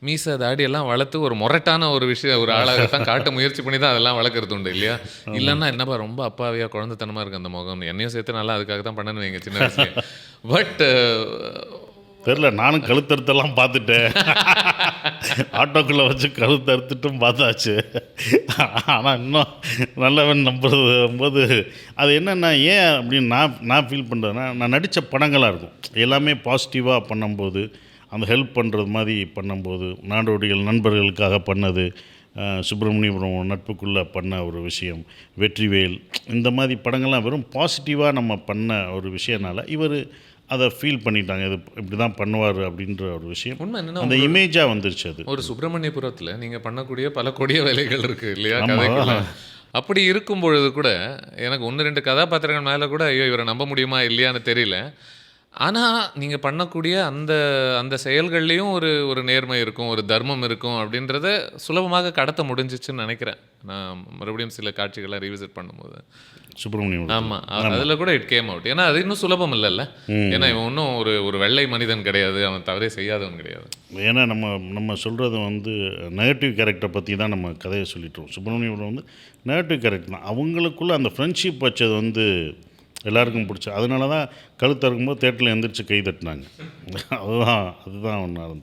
மீசை தாடி எல்லாம் வளர்த்து ஒரு மொரட்டான ஒரு விஷயம் ஒரு ஆளாக தான் காட்ட முயற்சி பண்ணி தான் அதெல்லாம் வளர்க்குறது உண்டு இல்லையா? இல்லைன்னா என்னப்பா ரொம்ப அப்பாவியா குழந்தைத்தனமாக இருக்குது அந்த முகம், என்னையும் சேர்த்து நல்லா அதுக்காக தான் பண்ணணும் வைங்க சின்ன வயசுல. பட் தெரில, நானும் கழுத்தறுத்தெல்லாம் பார்த்துட்டேன். ஆட்டோக்குள்ளே வச்சு கழுத்தறுத்துட்டும் பார்த்தாச்சு. ஆனால் இன்னும் நல்லவன் நம்புறது போது அது என்னென்னா ஏன் அப்படின்னு நான் ஃபீல் பண்ணுறதுன்னா, நான் நடித்த படங்களாக இருக்கும் எல்லாமே பாசிட்டிவாக பண்ணும்போது, அந்த ஹெல்ப் பண்ணுறது மாதிரி பண்ணும்போது, நாடோடிகள் நண்பர்களுக்காக பண்ணது, சுப்பிரமணியபுரம் நட்புக்குள்ளே பண்ண ஒரு விஷயம், வெற்றிவேல், இந்த மாதிரி படங்கள்லாம் வெறும் பாசிட்டிவாக நம்ம பண்ண ஒரு விஷயனால இவர் அதை ஃபீல் பண்ணிட்டாங்க. இது இப்படி தான் பண்ணுவார் அப்படின்ற ஒரு விஷயம் உண்மை என்னன்னா அந்த இமேஜாக வந்துருச்சு. அது ஒரு சுப்பிரமணியபுரத்தில் நீங்கள் பண்ணக்கூடிய பல கொடிய வேலைகள் இருக்குது இல்லையா கதைக்குள்ள. அப்படி இருக்கும் பொழுது கூட எனக்கு 1-2 கதாபாத்திரங்கள் மேலே கூட ஐயோ இவரை நம்ப முடியுமா இல்லையான்னு தெரியல. ஆனால் நீங்கள் பண்ணக்கூடிய அந்த அந்த செயல்கள்லேயும் ஒரு ஒரு நேர்மை இருக்கும், ஒரு தர்மம் இருக்கும் அப்படின்றத சுலபமாக கடத்த முடிஞ்சிச்சுன்னு நினைக்கிறேன். நான் மறுபடியும் சில காட்சிகளை ரீவிசிட் பண்ணும்போது. சுப்பிரமணியம் ஆமாம், அதில் கூட இட் கேம் அவுட். ஏன்னா அது இன்னும் சுலபம் இல்லைல்ல. ஏன்னா இவன் இன்னும் ஒரு ஒரு வெள்ளை மனிதன் கிடையாது, அவன் தவறே செய்யாதவன் கிடையாது. ஏன்னா நம்ம சொல்கிறது வந்து நெகட்டிவ் கேரக்டரை பற்றி தான் நம்ம கதையை சொல்லிட்டோம். சுப்பிரமணியம் வந்து நெகட்டிவ் கேரக்டர் தான். அவங்களுக்குள்ள அந்த ஃப்ரெண்ட்ஷிப் வச்சது வந்து எல்லாருக்கும் பிடிச்ச. அதனால தான் கழுத்து இருக்கும்போது தேட்டரில் எந்திரிச்சு கை தட்டினாங்க. அதுதான் ஒன்றா இருந்தது.